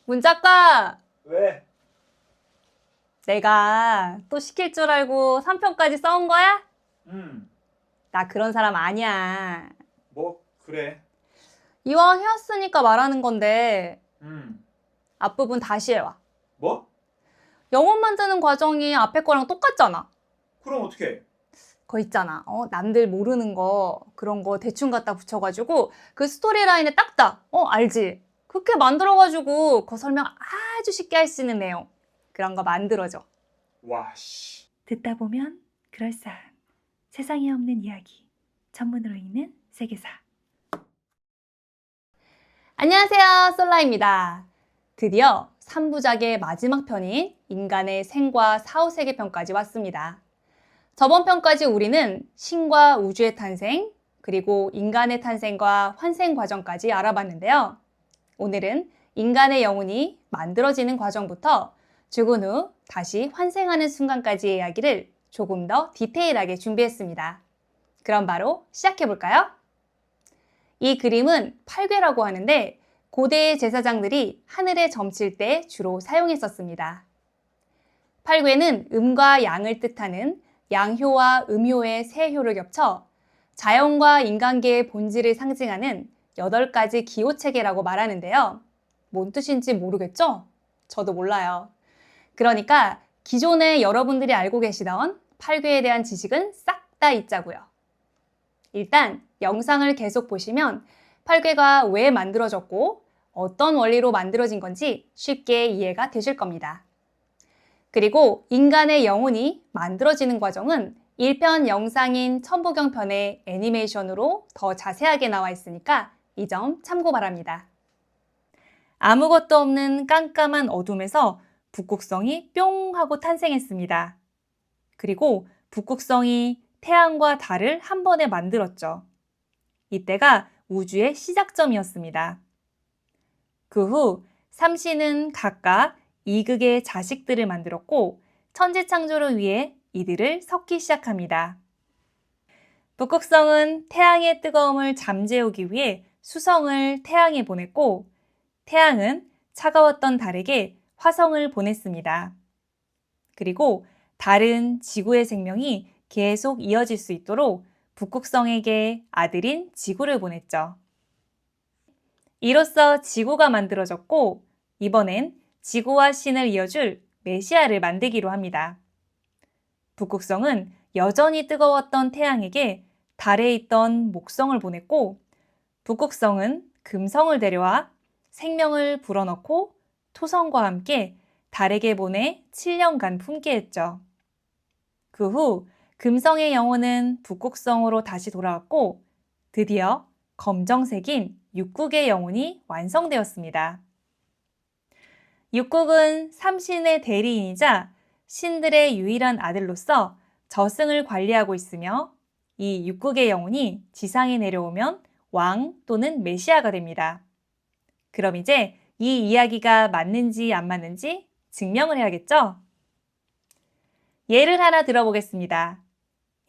문 작가! 왜? 내가 또 시킬 줄 알고 3편까지 써온 거야? 음, 나 그런 사람 아니야. 뭐, 그래. 이왕 해왔으니까 말하는 건데 음, 앞부분 다시 해와. 뭐? 영혼 만드는 과정이 앞에 거랑 똑같잖아. 그럼 어떡해? 그거 있잖아. 남들 모르는 거 그런 거 대충 갖다 붙여가지고 그 스토리라인에 딱딱. 알지? 그렇게 만들어가지고 그 설명 아주 쉽게 할 수 있는 내용. 그런 거 만들어줘. 와, 씨. 듣다 보면 그럴싸한 세상에 없는 이야기 전문으로 읽는 세계사. 안녕하세요, 솔라입니다. 드디어 3부작의 마지막 편인 인간의 생과 사후세계 편까지 왔습니다. 저번 편까지 우리는 신과 우주의 탄생, 그리고 인간의 탄생과 환생 과정까지 알아봤는데요. 오늘은 인간의 영혼이 만들어지는 과정부터 죽은 후 다시 환생하는 순간까지의 이야기를 조금 더 디테일하게 준비했습니다. 그럼 바로 시작해볼까요? 이 그림은 팔괘라고 하는데 고대의 제사장들이 하늘에 점칠 때 주로 사용했었습니다. 팔괘는 음과 양을 뜻하는 양효와 음효의 세 효를 겹쳐 자연과 인간계의 본질을 상징하는 8가지 기호체계라고 말하는데요. 뭔 뜻인지 모르겠죠? 저도 몰라요. 그러니까 기존에 여러분들이 알고 계시던 팔괘에 대한 지식은 싹 다 잊자고요. 일단 영상을 계속 보시면 팔괘가 왜 만들어졌고 어떤 원리로 만들어진 건지 쉽게 이해가 되실 겁니다. 그리고 인간의 영혼이 만들어지는 과정은 1편 영상인 천부경편의 애니메이션으로 더 자세하게 나와 있으니까 이 점 참고 바랍니다. 아무것도 없는 깜깜한 어둠에서 북극성이 뿅 하고 탄생했습니다. 그리고 북극성이 태양과 달을 한 번에 만들었죠. 이때가 우주의 시작점이었습니다. 그 후 삼신은 각각 이극의 자식들을 만들었고 천지창조를 위해 이들을 섞기 시작합니다. 북극성은 태양의 뜨거움을 잠재우기 위해 수성을 태양에 보냈고 태양은 차가웠던 달에게 화성을 보냈습니다. 그리고 달은 지구의 생명이 계속 이어질 수 있도록 북극성에게 아들인 지구를 보냈죠. 이로써 지구가 만들어졌고 이번엔 지구와 신을 이어줄 메시아를 만들기로 합니다. 북극성은 여전히 뜨거웠던 태양에게 달에 있던 목성을 보냈고 북극성은 금성을 데려와 생명을 불어넣고 토성과 함께 달에게 보내 7년간 품게 했죠. 그 후 금성의 영혼은 북극성으로 다시 돌아왔고 드디어 검정색인 육국의 영혼이 완성되었습니다. 육국은 삼신의 대리인이자 신들의 유일한 아들로서 저승을 관리하고 있으며 이 육국의 영혼이 지상에 내려오면 왕 또는 메시아가 됩니다. 그럼 이제 이 이야기가 맞는지 안 맞는지 증명을 해야겠죠? 예를 하나 들어보겠습니다.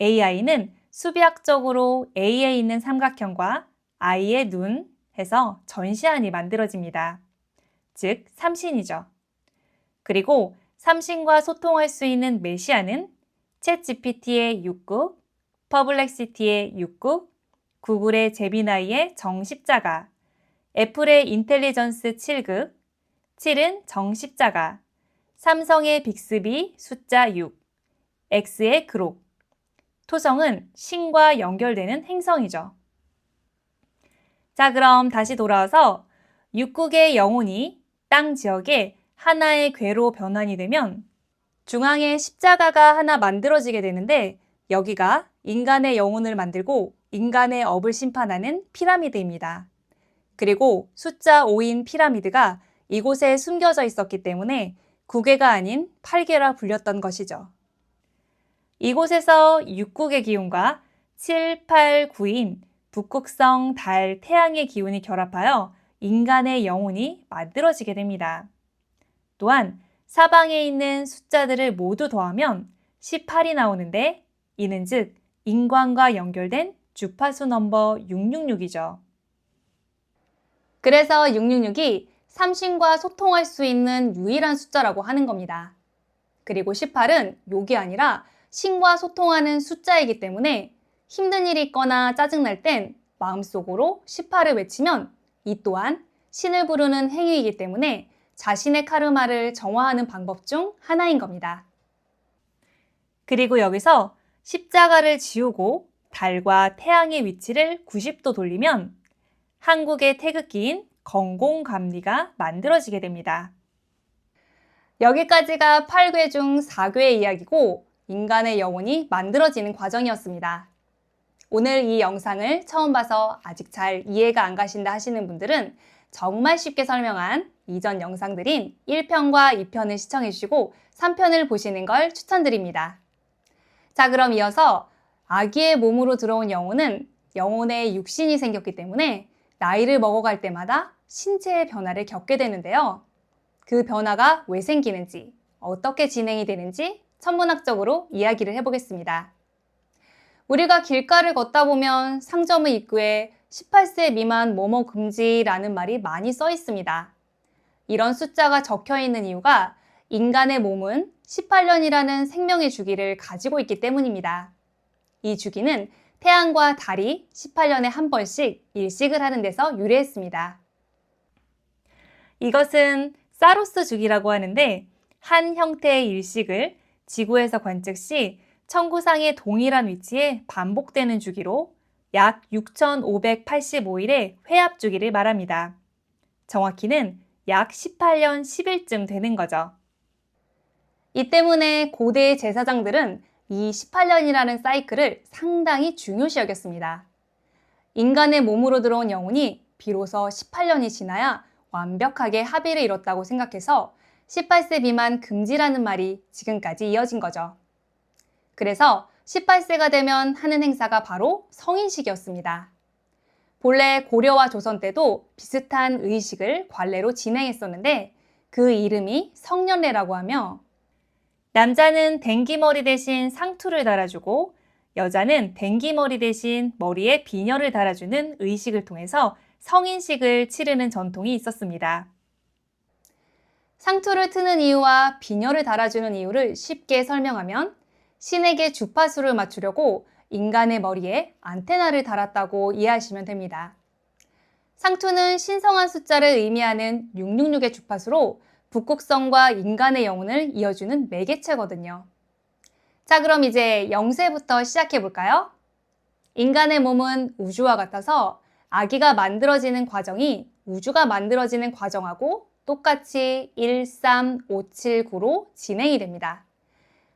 AI는 수비학적으로 A에 있는 삼각형과 I의 눈 해서 전시안이 만들어집니다. 즉, 삼신이죠. 그리고 삼신과 소통할 수 있는 메시아는 챗GPT의 육국, 퍼블렉시티의 육국, 구글의 제미나이의 정십자가, 애플의 인텔리전스 7급, 7은 정십자가, 삼성의 빅스비 숫자 6, X의 그록, 토성은 신과 연결되는 행성이죠. 자, 그럼 다시 돌아와서 육국의 영혼이 땅 지역에 하나의 궤로 변환이 되면 중앙에 십자가가 하나 만들어지게 되는데 여기가 인간의 영혼을 만들고 인간의 업을 심판하는 피라미드입니다. 그리고 숫자 5인 피라미드가 이곳에 숨겨져 있었기 때문에 9개가 아닌 8개라 불렸던 것이죠. 이곳에서 육국의 기운과 7, 8, 9인 북극성, 달, 태양의 기운이 결합하여 인간의 영혼이 만들어지게 됩니다. 또한 사방에 있는 숫자들을 모두 더하면 18이 나오는데 이는 즉 인간과 연결된 주파수 넘버 666이죠. 그래서 666이 삼신과 소통할 수 있는 유일한 숫자라고 하는 겁니다. 그리고 18은 욕이 아니라 신과 소통하는 숫자이기 때문에 힘든 일이 있거나 짜증날 땐 마음속으로 18을 외치면 이 또한 신을 부르는 행위이기 때문에 자신의 카르마를 정화하는 방법 중 하나인 겁니다. 그리고 여기서 십자가를 지우고 달과 태양의 위치를 90도 돌리면 한국의 태극기인 건공감리가 만들어지게 됩니다. 여기까지가 8궤 중 4궤의 이야기고 인간의 영혼이 만들어지는 과정이었습니다. 오늘 이 영상을 처음 봐서 아직 잘 이해가 안 가신다 하시는 분들은 정말 쉽게 설명한 이전 영상들인 1편과 2편을 시청해 주시고 3편을 보시는 걸 추천드립니다. 자, 그럼 이어서 아기의 몸으로 들어온 영혼은 영혼에 육신이 생겼기 때문에 나이를 먹어갈 때마다 신체의 변화를 겪게 되는데요. 그 변화가 왜 생기는지, 어떻게 진행이 되는지 천문학적으로 이야기를 해보겠습니다. 우리가 길가를 걷다 보면 상점의 입구에 18세 미만 뭐뭐 금지라는 말이 많이 써 있습니다. 이런 숫자가 적혀 있는 이유가 인간의 몸은 18년이라는 생명의 주기를 가지고 있기 때문입니다. 이 주기는 태양과 달이 18년에 한 번씩 일식을 하는 데서 유래했습니다. 이것은 사로스 주기라고 하는데 한 형태의 일식을 지구에서 관측 시 천구상의 동일한 위치에 반복되는 주기로 약 6,585일의 회합 주기를 말합니다. 정확히는 약 18년 10일쯤 되는 거죠. 이 때문에 고대의 제사장들은 이 18년이라는 사이클을 상당히 중요시 여겼습니다. 인간의 몸으로 들어온 영혼이 비로소 18년이 지나야 완벽하게 합의를 이뤘다고 생각해서 18세 미만 금지라는 말이 지금까지 이어진 거죠. 그래서 18세가 되면 하는 행사가 바로 성인식이었습니다. 본래 고려와 조선 때도 비슷한 의식을 관례로 진행했었는데 그 이름이 성년례라고 하며 남자는 댕기머리 대신 상투를 달아주고 여자는 댕기머리 대신 머리에 비녀를 달아주는 의식을 통해서 성인식을 치르는 전통이 있었습니다. 상투를 트는 이유와 비녀를 달아주는 이유를 쉽게 설명하면 신에게 주파수를 맞추려고 인간의 머리에 안테나를 달았다고 이해하시면 됩니다. 상투는 신성한 숫자를 의미하는 666의 주파수로 북극성과 인간의 영혼을 이어주는 매개체거든요. 자, 그럼 이제 영세부터 시작해 볼까요? 인간의 몸은 우주와 같아서 아기가 만들어지는 과정이 우주가 만들어지는 과정하고 똑같이 1, 3, 5, 7, 9로 진행이 됩니다.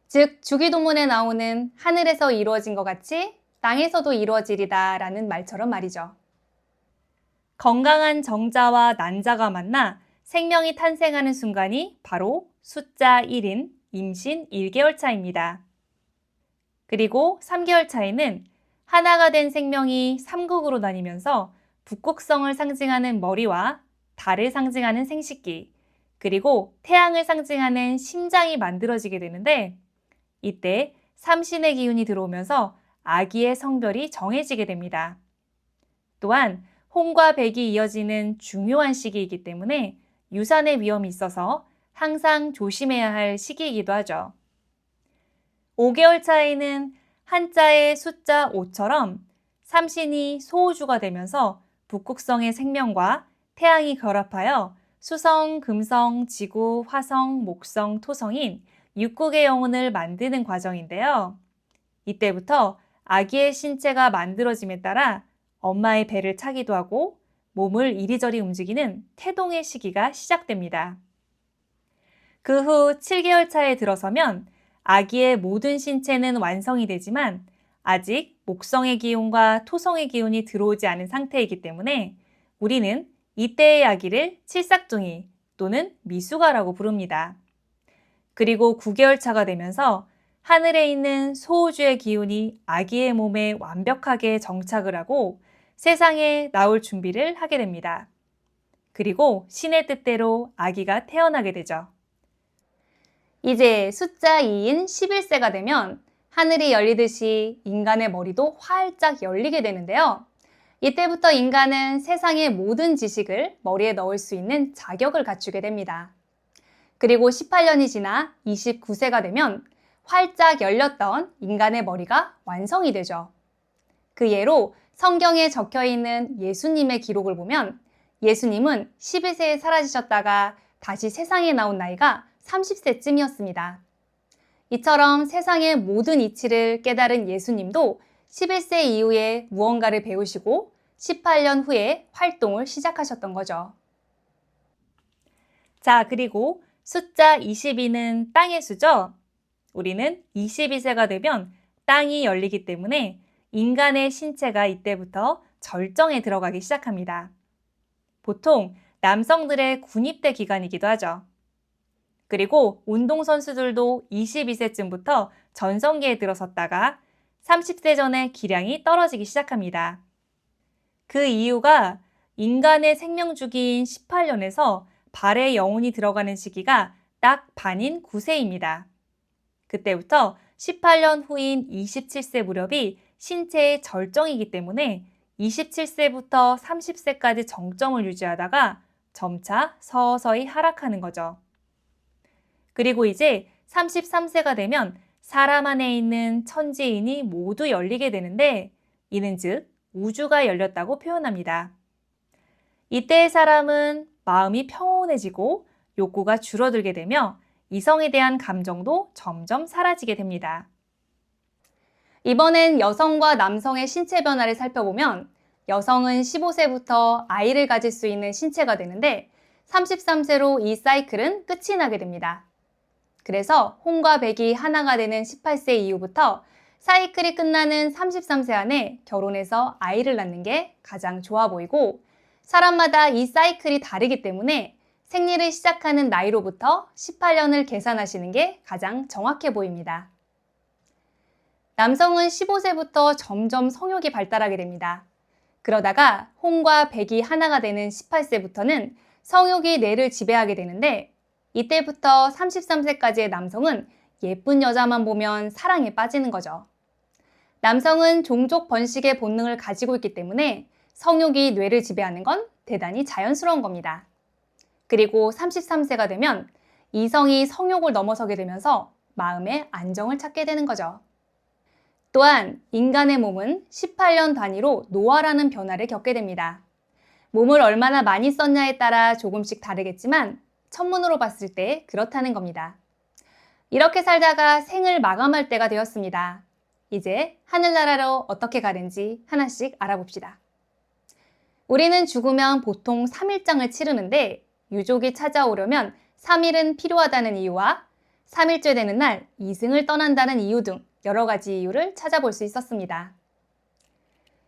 즉, 주기도문에 나오는 하늘에서 이루어진 것 같이 땅에서도 이루어지리다 라는 말처럼 말이죠. 건강한 정자와 난자가 만나 생명이 탄생하는 순간이 바로 숫자 1인 임신 1개월 차입니다. 그리고 3개월 차에는 하나가 된 생명이 3국으로 나뉘면서 북극성을 상징하는 머리와 달을 상징하는 생식기, 그리고 태양을 상징하는 심장이 만들어지게 되는데 이때 삼신의 기운이 들어오면서 아기의 성별이 정해지게 됩니다. 또한 홍과 백이 이어지는 중요한 시기이기 때문에 유산의 위험이 있어서 항상 조심해야 할 시기이기도 하죠. 5개월 차에는 한자의 숫자 5처럼 삼신이 소우주가 되면서 북극성의 생명과 태양이 결합하여 수성, 금성, 지구, 화성, 목성, 토성인 6국의 영혼을 만드는 과정인데요. 이때부터 아기의 신체가 만들어짐에 따라 엄마의 배를 차기도 하고 몸을 이리저리 움직이는 태동의 시기가 시작됩니다. 그 후 7개월 차에 들어서면 아기의 모든 신체는 완성이 되지만 아직 목성의 기운과 토성의 기운이 들어오지 않은 상태이기 때문에 우리는 이때의 아기를 칠삭둥이 또는 미숙아라고 부릅니다. 그리고 9개월 차가 되면서 하늘에 있는 소우주의 기운이 아기의 몸에 완벽하게 정착을 하고 세상에 나올 준비를 하게 됩니다. 그리고 신의 뜻대로 아기가 태어나게 되죠. 이제 숫자 2인 11세가 되면 하늘이 열리듯이 인간의 머리도 활짝 열리게 되는데요. 이때부터 인간은 세상의 모든 지식을 머리에 넣을 수 있는 자격을 갖추게 됩니다. 그리고 18년이 지나 29세가 되면 활짝 열렸던 인간의 머리가 완성이 되죠. 그 예로 성경에 적혀 있는 예수님의 기록을 보면 예수님은 11세에 사라지셨다가 다시 세상에 나온 나이가 30세쯤이었습니다. 이처럼 세상의 모든 이치를 깨달은 예수님도 11세 이후에 무언가를 배우시고 18년 후에 활동을 시작하셨던 거죠. 자, 그리고 숫자 22는 땅의 수죠? 우리는 22세가 되면 땅이 열리기 때문에 인간의 신체가 이때부터 절정에 들어가기 시작합니다. 보통 남성들의 군입대 기간이기도 하죠. 그리고 운동선수들도 22세쯤부터 전성기에 들어섰다가 30세 전에 기량이 떨어지기 시작합니다. 그 이유가 인간의 생명주기인 18년에서 발의 영혼이 들어가는 시기가 딱 반인 9세입니다. 그때부터 18년 후인 27세 무렵이 신체의 절정이기 때문에 27세부터 30세까지 정점을 유지하다가 점차 서서히 하락하는 거죠. 그리고 이제 33세가 되면 사람 안에 있는 천지인이 모두 열리게 되는데 이는 즉 우주가 열렸다고 표현합니다. 이때의 사람은 마음이 평온해지고 욕구가 줄어들게 되며 이성에 대한 감정도 점점 사라지게 됩니다. 이번엔 여성과 남성의 신체 변화를 살펴보면 여성은 15세부터 아이를 가질 수 있는 신체가 되는데 33세로 이 사이클은 끝이 나게 됩니다. 그래서 홍과 백이 하나가 되는 18세 이후부터 사이클이 끝나는 33세 안에 결혼해서 아이를 낳는 게 가장 좋아 보이고 사람마다 이 사이클이 다르기 때문에 생리를 시작하는 나이로부터 18년을 계산하시는 게 가장 정확해 보입니다. 남성은 15세부터 점점 성욕이 발달하게 됩니다. 그러다가 홍과 백이 하나가 되는 18세부터는 성욕이 뇌를 지배하게 되는데 이때부터 33세까지의 남성은 예쁜 여자만 보면 사랑에 빠지는 거죠. 남성은 종족 번식의 본능을 가지고 있기 때문에 성욕이 뇌를 지배하는 건 대단히 자연스러운 겁니다. 그리고 33세가 되면 이성이 성욕을 넘어서게 되면서 마음의 안정을 찾게 되는 거죠. 또한 인간의 몸은 18년 단위로 노화라는 변화를 겪게 됩니다. 몸을 얼마나 많이 썼냐에 따라 조금씩 다르겠지만 천문으로 봤을 때 그렇다는 겁니다. 이렇게 살다가 생을 마감할 때가 되었습니다. 이제 하늘나라로 어떻게 가는지 하나씩 알아봅시다. 우리는 죽으면 보통 3일장을 치르는데 유족이 찾아오려면 3일은 필요하다는 이유와 3일째 되는 날 이승을 떠난다는 이유 등 여러 가지 이유를 찾아볼 수 있었습니다.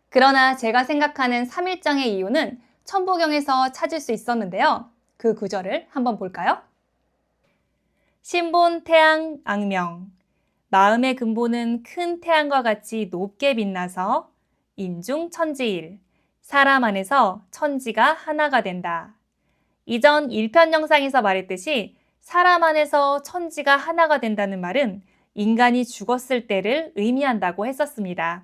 그러나 제가 생각하는 3일장의 이유는 천부경에서 찾을 수 있었는데요. 그 구절을 한번 볼까요? 신본 태양 악명. 마음의 근본은 큰 태양과 같이 높게 빛나서 인중 천지일. 사람 안에서 천지가 하나가 된다. 이전 1편 영상에서 말했듯이 사람 안에서 천지가 하나가 된다는 말은 인간이 죽었을 때를 의미한다고 했었습니다.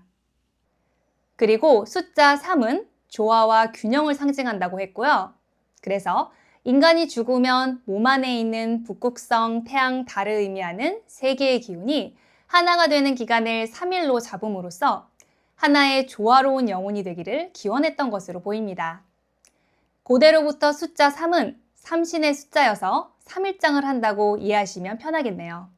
그리고 숫자 3은 조화와 균형을 상징한다고 했고요. 그래서 인간이 죽으면 몸 안에 있는 북극성, 태양, 달을 의미하는 세 개의 기운이 하나가 되는 기간을 3일로 잡음으로써 하나의 조화로운 영혼이 되기를 기원했던 것으로 보입니다. 고대로부터 숫자 3은 삼신의 숫자여서 3일장을 한다고 이해하시면 편하겠네요.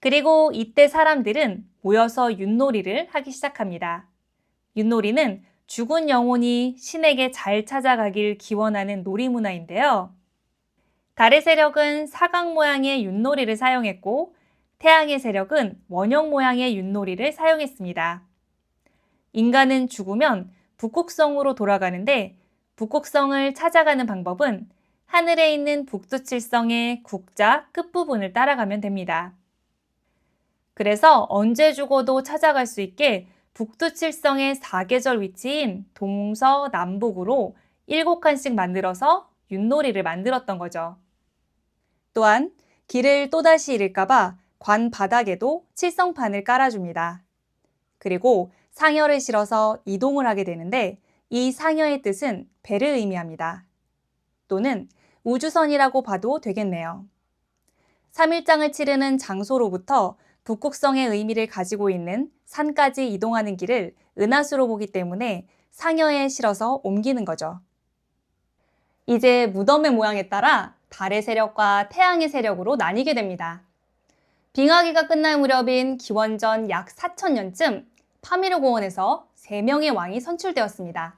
그리고 이때 사람들은 모여서 윷놀이를 하기 시작합니다. 윷놀이는 죽은 영혼이 신에게 잘 찾아가길 기원하는 놀이문화인데요. 달의 세력은 사각 모양의 윷놀이를 사용했고 태양의 세력은 원형 모양의 윷놀이를 사용했습니다. 인간은 죽으면 북극성으로 돌아가는데 북극성을 찾아가는 방법은 하늘에 있는 북두칠성의 국자 끝부분을 따라가면 됩니다. 그래서 언제 죽어도 찾아갈 수 있게 북두칠성의 사계절 위치인 동서남북으로 7칸씩 만들어서 윷놀이를 만들었던 거죠. 또한 길을 또다시 잃을까봐 관 바닥에도 칠성판을 깔아줍니다. 그리고 상여를 실어서 이동을 하게 되는데 이 상여의 뜻은 배를 의미합니다. 또는 우주선이라고 봐도 되겠네요. 3일장을 치르는 장소로부터 북극성의 의미를 가지고 있는 산까지 이동하는 길을 은하수로 보기 때문에 상여에 실어서 옮기는 거죠. 이제 무덤의 모양에 따라 달의 세력과 태양의 세력으로 나뉘게 됩니다. 빙하기가 끝날 무렵인 기원전 약 4000년쯤 파미르 고원에서 3명의 왕이 선출되었습니다.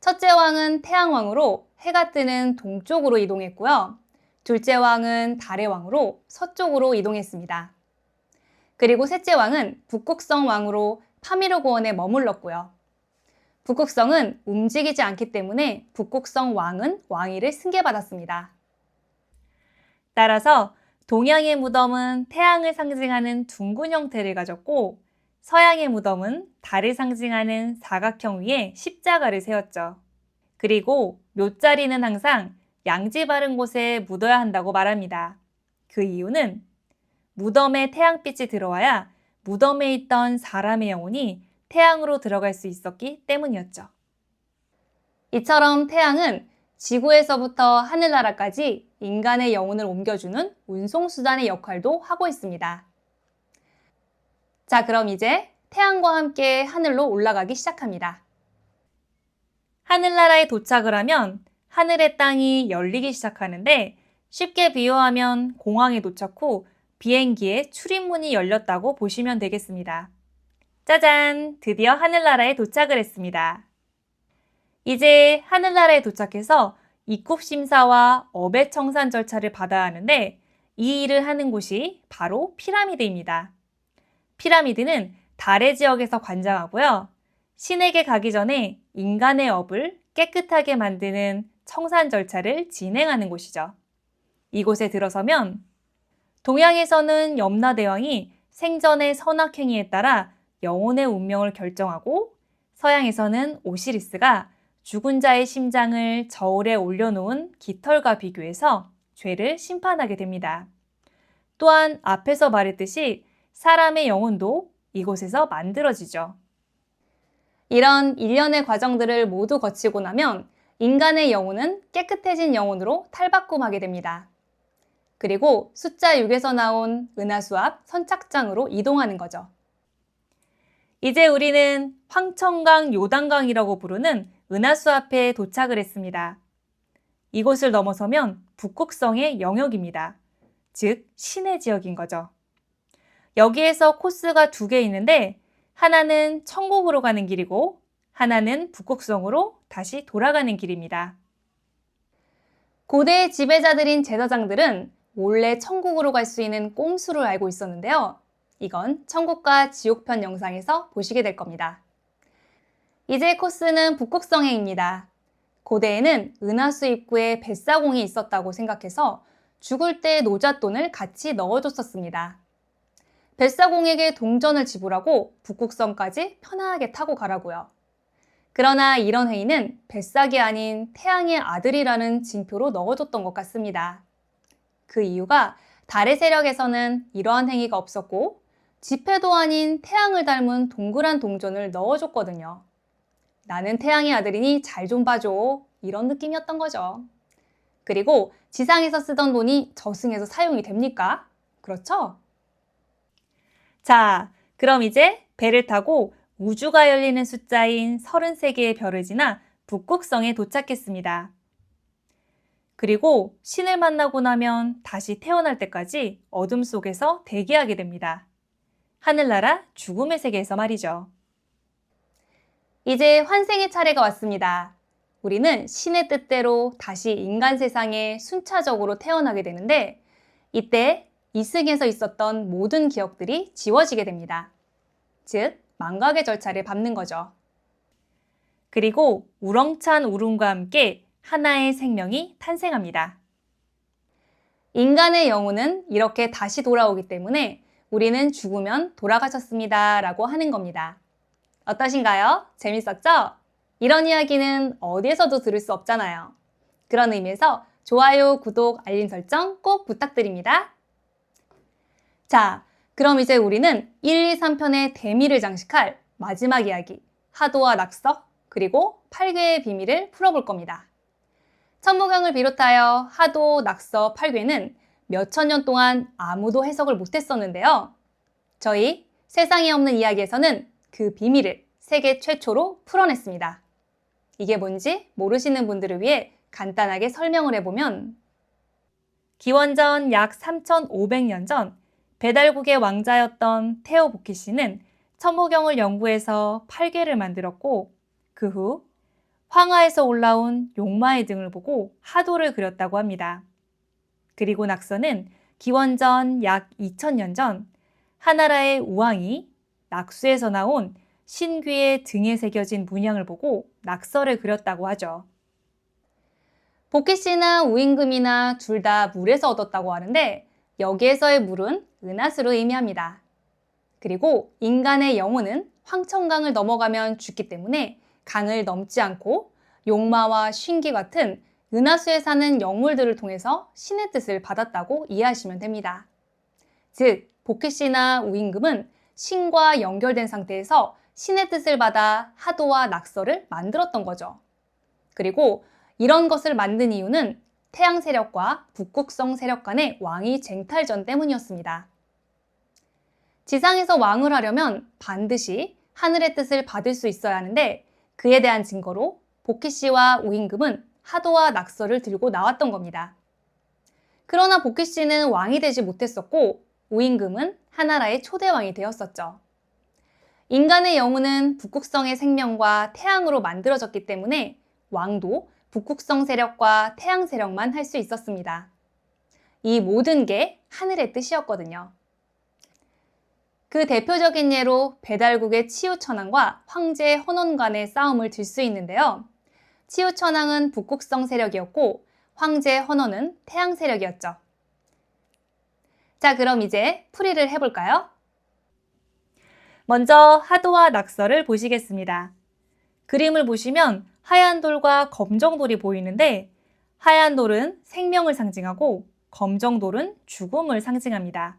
첫째 왕은 태양왕으로 해가 뜨는 동쪽으로 이동했고요. 둘째 왕은 달의 왕으로 서쪽으로 이동했습니다. 그리고 셋째 왕은 북극성 왕으로 파미르 고원에 머물렀고요. 북극성은 움직이지 않기 때문에 북극성 왕은 왕위를 승계받았습니다. 따라서 동양의 무덤은 태양을 상징하는 둥근 형태를 가졌고 서양의 무덤은 달을 상징하는 사각형 위에 십자가를 세웠죠. 그리고 묘자리는 항상 양지 바른 곳에 묻어야 한다고 말합니다. 그 이유는 무덤에 태양빛이 들어와야 무덤에 있던 사람의 영혼이 태양으로 들어갈 수 있었기 때문이었죠. 이처럼 태양은 지구에서부터 하늘나라까지 인간의 영혼을 옮겨주는 운송수단의 역할도 하고 있습니다. 자, 그럼 이제 태양과 함께 하늘로 올라가기 시작합니다. 하늘나라에 도착을 하면 하늘의 땅이 열리기 시작하는데 쉽게 비유하면 공항에 도착 후 비행기의 출입문이 열렸다고 보시면 되겠습니다. 짜잔! 드디어 하늘나라에 도착을 했습니다. 이제 하늘나라에 도착해서 입국 심사와 어배 청산 절차를 받아야 하는데 이 일을 하는 곳이 바로 피라미드입니다. 피라미드는 달의 지역에서 관장하고요. 신에게 가기 전에 인간의 업을 깨끗하게 만드는 청산 절차를 진행하는 곳이죠. 이곳에 들어서면 동양에서는 염라대왕이 생전의 선악행위에 따라 영혼의 운명을 결정하고 서양에서는 오시리스가 죽은 자의 심장을 저울에 올려놓은 깃털과 비교해서 죄를 심판하게 됩니다. 또한 앞에서 말했듯이 사람의 영혼도 이곳에서 만들어지죠. 이런 일련의 과정들을 모두 거치고 나면 인간의 영혼은 깨끗해진 영혼으로 탈바꿈하게 됩니다. 그리고 숫자 6에서 나온 은하수 앞 선착장으로 이동하는 거죠. 이제 우리는 황천강 요단강이라고 부르는 은하수 앞에 도착을 했습니다. 이곳을 넘어서면 북극성의 영역입니다. 즉, 신의 지역인 거죠. 여기에서 코스가 2개 있는데 하나는 천국으로 가는 길이고 하나는 북극성으로 다시 돌아가는 길입니다. 고대의 지배자들인 제사장들은 원래 천국으로 갈 수 있는 꼼수를 알고 있었는데요. 이건 천국과 지옥편 영상에서 보시게 될 겁니다. 이제 코스는 북극성행입니다. 고대에는 은하수 입구에 뱃사공이 있었다고 생각해서 죽을 때 노잣돈을 같이 넣어줬었습니다. 뱃사공에게 동전을 지불하고 북극성까지 편하게 타고 가라고요. 그러나 이런 행위는 뱃삭이 아닌 태양의 아들이라는 징표로 넣어줬던 것 같습니다. 그 이유가 달의 세력에서는 이러한 행위가 없었고 지폐도 아닌 태양을 닮은 동그란 동전을 넣어줬거든요. 나는 태양의 아들이니 잘 좀 봐줘. 이런 느낌이었던 거죠. 그리고 지상에서 쓰던 돈이 저승에서 사용이 됩니까? 그렇죠? 자, 그럼 이제 배를 타고 우주가 열리는 숫자인 33개의 별을 지나 북극성에 도착했습니다. 그리고 신을 만나고 나면 다시 태어날 때까지 어둠 속에서 대기하게 됩니다. 하늘나라 죽음의 세계에서 말이죠. 이제 환생의 차례가 왔습니다. 우리는 신의 뜻대로 다시 인간 세상에 순차적으로 태어나게 되는데 이때 이승에서 있었던 모든 기억들이 지워지게 됩니다. 즉, 망각의 절차를 밟는 거죠. 그리고 우렁찬 울음과 함께 하나의 생명이 탄생합니다. 인간의 영혼은 이렇게 다시 돌아오기 때문에 우리는 죽으면 돌아가셨습니다 라고 하는 겁니다. 어떠신가요? 재밌었죠? 이런 이야기는 어디에서도 들을 수 없잖아요. 그런 의미에서 좋아요, 구독, 알림 설정 꼭 부탁드립니다. 자, 그럼 이제 우리는 1, 2, 3편의 대미를 장식할 마지막 이야기, 하도와 낙서, 그리고 8괴의 비밀을 풀어볼 겁니다. 천부경을 비롯하여 하도, 낙서, 8괴는 몇천 년 동안 아무도 해석을 못했었는데요. 저희 세상에 없는 이야기에서는 그 비밀을 세계 최초로 풀어냈습니다. 이게 뭔지 모르시는 분들을 위해 간단하게 설명을 해보면 기원전 약 3,500년 전 배달국의 왕자였던 테오보키씨는 천부경을 연구해서 8괴를 만들었고 그 후 황하에서 올라온 용마의 등을 보고 하도를 그렸다고 합니다. 그리고 낙서는 기원전 약 2000년 전 하나라의 우왕이 낙수에서 나온 신귀의 등에 새겨진 문양을 보고 낙서를 그렸다고 하죠. 보키씨나 우임금이나 둘 다 물에서 얻었다고 하는데 여기에서의 물은 은하수를 의미합니다. 그리고 인간의 영혼은 황천강을 넘어가면 죽기 때문에 강을 넘지 않고 용마와 신기 같은 은하수에 사는 영물들을 통해서 신의 뜻을 받았다고 이해하시면 됩니다. 즉, 보키씨나 우임금은 신과 연결된 상태에서 신의 뜻을 받아 하도와 낙서를 만들었던 거죠. 그리고 이런 것을 만든 이유는 태양 세력과 북극성 세력 간의 왕위 쟁탈전 때문이었습니다. 지상에서 왕을 하려면 반드시 하늘의 뜻을 받을 수 있어야 하는데 그에 대한 증거로 보키씨와 우임금은 하도와 낙서를 들고 나왔던 겁니다. 그러나 보키씨는 왕이 되지 못했었고 우임금은 하나라의 초대왕이 되었었죠. 인간의 영혼은 북극성의 생명과 태양으로 만들어졌기 때문에 왕도 북극성 세력과 태양 세력만 할 수 있었습니다. 이 모든 게 하늘의 뜻이었거든요. 그 대표적인 예로 배달국의 치우천왕과 황제 헌원 간의 싸움을 들 수 있는데요. 치우천왕은 북극성 세력이었고 황제 헌원은 태양 세력이었죠. 자, 그럼 이제 풀이를 해볼까요? 먼저 하도와 낙서를 보시겠습니다. 그림을 보시면 하얀 돌과 검정 돌이 보이는데 하얀 돌은 생명을 상징하고 검정 돌은 죽음을 상징합니다.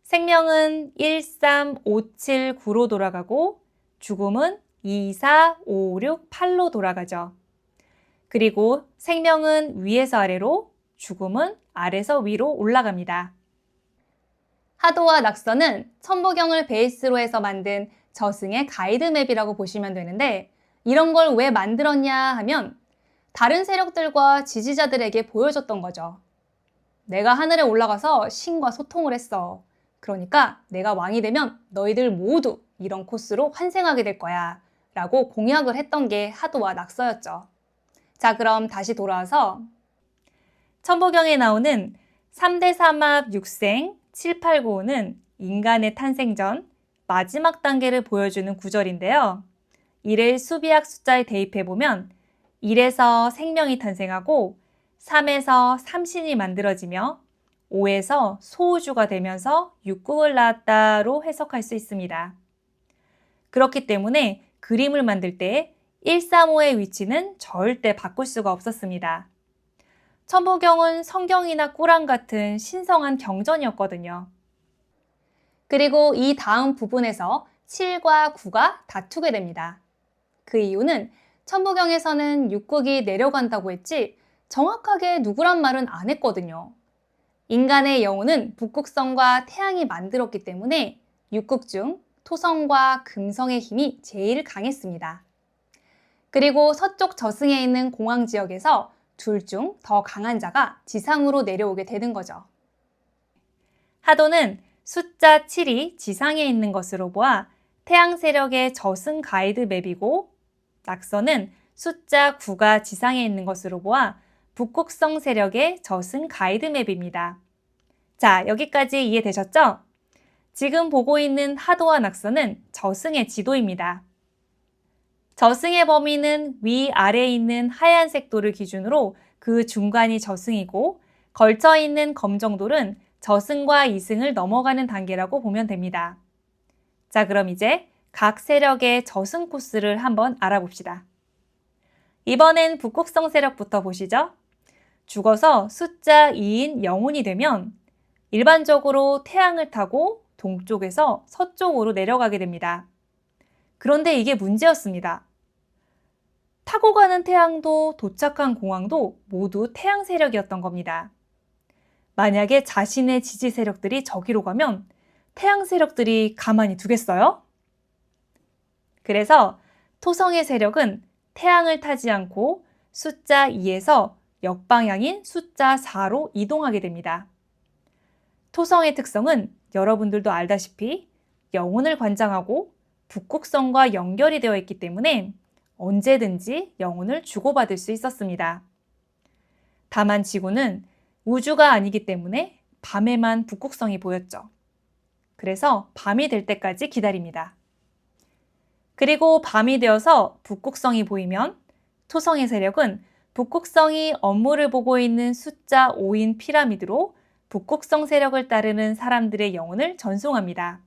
생명은 1, 3, 5, 7, 9로 돌아가고 죽음은 2, 4, 5, 6, 8로 돌아가죠. 그리고 생명은 위에서 아래로, 죽음은 아래서 위로 올라갑니다. 하도와 낙서는 천부경을 베이스로 해서 만든 저승의 가이드맵이라고 보시면 되는데 이런 걸 왜 만들었냐 하면 다른 세력들과 지지자들에게 보여줬던 거죠. 내가 하늘에 올라가서 신과 소통을 했어. 그러니까 내가 왕이 되면 너희들 모두 이런 코스로 환생하게 될 거야 라고 공약을 했던 게 하도와 낙서였죠. 자, 그럼 다시 돌아와서 천부경에 나오는 3대 삼합 6생 7, 8, 9는 인간의 탄생 전 마지막 단계를 보여주는 구절인데요. 이를 수비학 숫자에 대입해보면 1에서 생명이 탄생하고 3에서 삼신이 만들어지며 5에서 소우주가 되면서 육국을 낳았다로 해석할 수 있습니다. 그렇기 때문에 그림을 만들 때 135의 위치는 절대 바꿀 수가 없었습니다. 천부경은 성경이나 꾸란 같은 신성한 경전이었거든요. 그리고 이 다음 부분에서 7과 9가 다투게 됩니다. 그 이유는 천부경에서는 육국이 내려간다고 했지 정확하게 누구란 말은 안 했거든요. 인간의 영혼은 북극성과 태양이 만들었기 때문에 육국 중 토성과 금성의 힘이 제일 강했습니다. 그리고 서쪽 저승에 있는 공황 지역에서 둘 중 더 강한 자가 지상으로 내려오게 되는 거죠. 하도는 숫자 7이 지상에 있는 것으로 보아 태양 세력의 저승 가이드 맵이고 낙서는 숫자 9가 지상에 있는 것으로 보아 북극성 세력의 저승 가이드 맵입니다. 자, 여기까지 이해되셨죠? 지금 보고 있는 하도와 낙서는 저승의 지도입니다. 저승의 범위는 위아래에 있는 하얀색 돌을 기준으로 그 중간이 저승이고 걸쳐있는 검정 돌은 저승과 이승을 넘어가는 단계라고 보면 됩니다. 자, 그럼 이제 각 세력의 저승 코스를 한번 알아봅시다. 이번엔 북극성 세력부터 보시죠. 죽어서 숫자 2인 영혼이 되면 일반적으로 태양을 타고 동쪽에서 서쪽으로 내려가게 됩니다. 그런데 이게 문제였습니다. 타고 가는 태양도 도착한 공항도 모두 태양 세력이었던 겁니다. 만약에 자신의 지지 세력들이 저기로 가면 태양 세력들이 가만히 두겠어요? 그래서 토성의 세력은 태양을 타지 않고 숫자 2에서 역방향인 숫자 4로 이동하게 됩니다. 토성의 특성은 여러분들도 알다시피 영혼을 관장하고 북극성과 연결이 되어 있기 때문에 언제든지 영혼을 주고받을 수 있었습니다. 다만 지구는 우주가 아니기 때문에 밤에만 북극성이 보였죠. 그래서 밤이 될 때까지 기다립니다. 그리고 밤이 되어서 북극성이 보이면 토성의 세력은 북극성이 업무를 보고 있는 숫자 5인 피라미드로 북극성 세력을 따르는 사람들의 영혼을 전송합니다.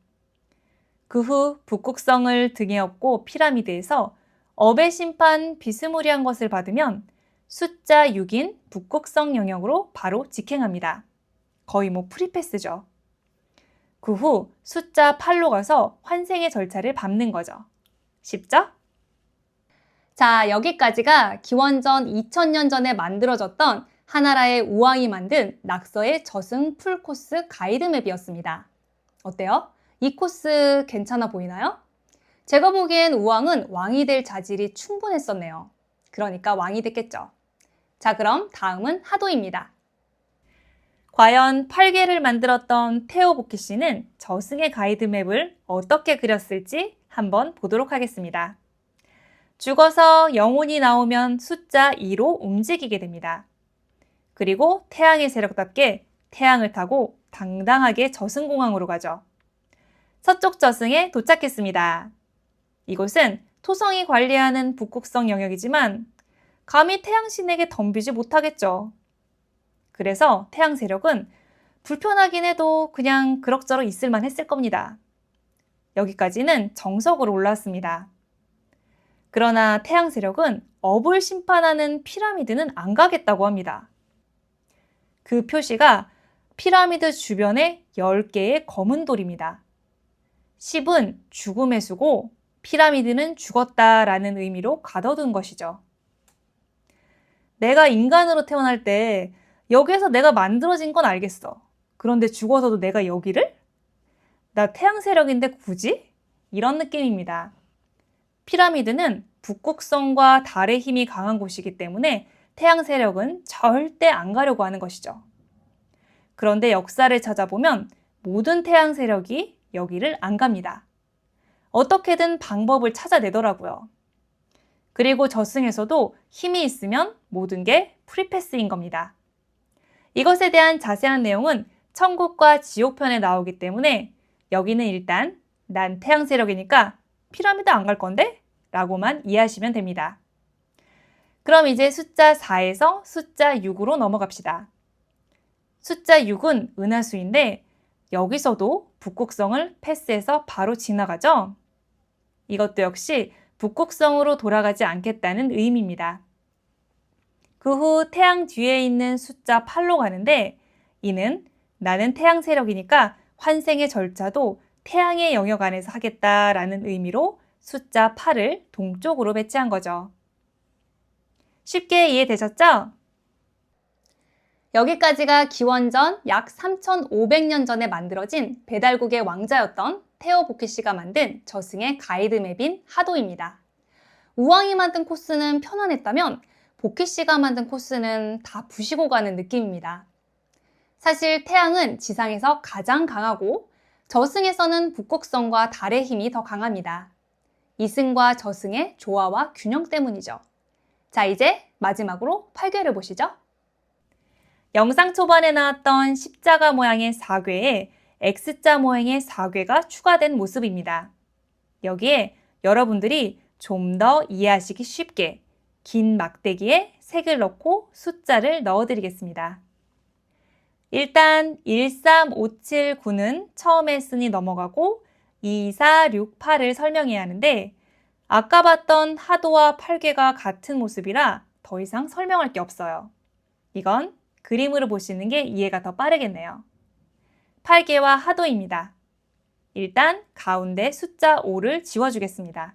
그 후 북극성을 등에 업고 피라미드에서 업의 심판 비스무리한 것을 받으면 숫자 6인 북극성 영역으로 바로 직행합니다. 거의 프리패스죠. 그 후 숫자 8로 가서 환생의 절차를 밟는 거죠. 쉽죠? 자, 여기까지가 기원전 2000년 전에 만들어졌던 하나라의 우왕이 만든 낙서의 저승 풀코스 가이드맵이었습니다. 어때요? 이 코스 괜찮아 보이나요? 제가 보기엔 우왕은 왕이 될 자질이 충분했었네요. 그러니까 왕이 됐겠죠. 자, 그럼 다음은 하도입니다. 과연 8개를 만들었던 테오 보키 씨는 저승의 가이드맵을 어떻게 그렸을지 한번 보도록 하겠습니다. 죽어서 영혼이 나오면 숫자 2로 움직이게 됩니다. 그리고 태양의 세력답게 태양을 타고 당당하게 저승공항으로 가죠. 서쪽 저승에 도착했습니다. 이곳은 토성이 관리하는 북극성 영역이지만 감히 태양신에게 덤비지 못하겠죠. 그래서 태양 세력은 불편하긴 해도 그냥 그럭저럭 있을만 했을 겁니다. 여기까지는 정석으로 올라왔습니다. 그러나 태양 세력은 업을 심판하는 피라미드는 안 가겠다고 합니다. 그 표시가 피라미드 주변에 10개의 검은 돌입니다. 10은 죽음의 수고 피라미드는 죽었다라는 의미로 가둬둔 것이죠. 내가 인간으로 태어날 때 여기에서 내가 만들어진 건 알겠어. 그런데 죽어서도 내가 여기를? 나 태양 세력인데 굳이? 이런 느낌입니다. 피라미드는 북극성과 달의 힘이 강한 곳이기 때문에 태양 세력은 절대 안 가려고 하는 것이죠. 그런데 역사를 찾아보면 모든 태양 세력이 여기를 안 갑니다. 어떻게든 방법을 찾아내더라고요. 그리고 저승에서도 힘이 있으면 모든 게 프리패스인 겁니다. 이것에 대한 자세한 내용은 천국과 지옥편에 나오기 때문에 여기는 일단 난 태양 세력이니까 피라미드 안 갈 건데? 라고만 이해하시면 됩니다. 그럼 이제 숫자 4에서 숫자 6으로 넘어갑시다. 숫자 6은 은하수인데 여기서도 북극성을 패스해서 바로 지나가죠? 이것도 역시 북극성으로 돌아가지 않겠다는 의미입니다. 그 후 태양 뒤에 있는 숫자 8로 가는데 이는 나는 태양 세력이니까 환생의 절차도 태양의 영역 안에서 하겠다라는 의미로 숫자 8을 동쪽으로 배치한 거죠. 쉽게 이해되셨죠? 여기까지가 기원전 약 3,500년 전에 만들어진 배달국의 왕자였던 테오 보키 씨가 만든 저승의 가이드맵인 하도입니다. 우왕이 만든 코스는 편안했다면 보키 씨가 만든 코스는 다 부시고 가는 느낌입니다. 사실 태양은 지상에서 가장 강하고 저승에서는 북극성과 달의 힘이 더 강합니다. 이승과 저승의 조화와 균형 때문이죠. 자, 이제 마지막으로 8궤를 보시죠. 영상 초반에 나왔던 십자가 모양의 4궤에 X자 모양의 4궤가 추가된 모습입니다. 여기에 여러분들이 좀 더 이해하시기 쉽게 긴 막대기에 색을 넣고 숫자를 넣어드리겠습니다. 일단 1, 3, 5, 7, 9는 처음에 했으니 넘어가고 2, 4, 6, 8을 설명해야 하는데 아까 봤던 하도와 8궤가 같은 모습이라 더 이상 설명할 게 없어요. 이건 그림으로 보시는 게 이해가 더 빠르겠네요. 8궤와 하도입니다. 일단 가운데 숫자 5를 지워주겠습니다.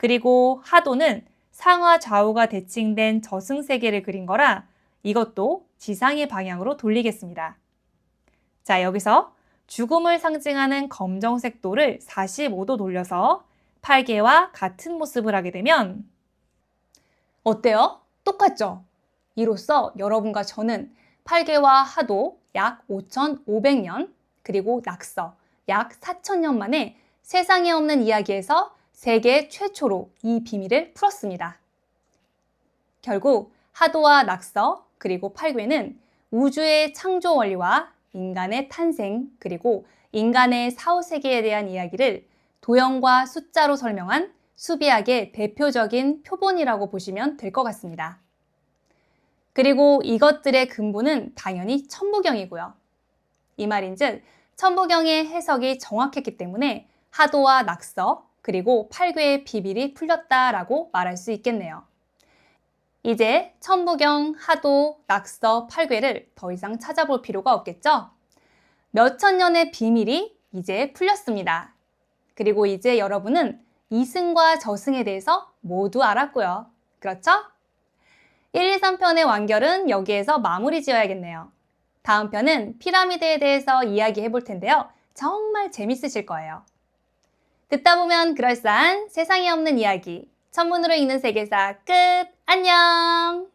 그리고 하도는 상하 좌우가 대칭된 저승세계를 그린 거라 이것도 지상의 방향으로 돌리겠습니다. 자, 여기서 죽음을 상징하는 검정색 돌을 45도 돌려서 팔개와 같은 모습을 하게 되면 어때요? 똑같죠? 이로써 여러분과 저는 팔개와 하도 약 5,500년, 그리고 낙서 약 4,000년 만에 세상에 없는 이야기에서 세계 최초로 이 비밀을 풀었습니다. 결국 하도와 낙서 그리고 팔괘는 우주의 창조 원리와 인간의 탄생 그리고 인간의 사후세계에 대한 이야기를 도형과 숫자로 설명한 수비학의 대표적인 표본이라고 보시면 될 것 같습니다. 그리고 이것들의 근본은 당연히 천부경이고요. 이 말인즉 천부경의 해석이 정확했기 때문에 하도와 낙서 그리고 팔괘의 비밀이 풀렸다라고 말할 수 있겠네요. 이제 천부경, 하도, 낙서, 팔괘를 더 이상 찾아볼 필요가 없겠죠? 몇천 년의 비밀이 이제 풀렸습니다. 그리고 이제 여러분은 이승과 저승에 대해서 모두 알았고요. 그렇죠? 1, 2, 3편의 완결은 여기에서 마무리 지어야겠네요. 다음 편은 피라미드에 대해서 이야기해 볼 텐데요. 정말 재밌으실 거예요. 듣다 보면 그럴싸한 세상에 없는 이야기, 천문으로 읽는 세계사 끝! 안녕!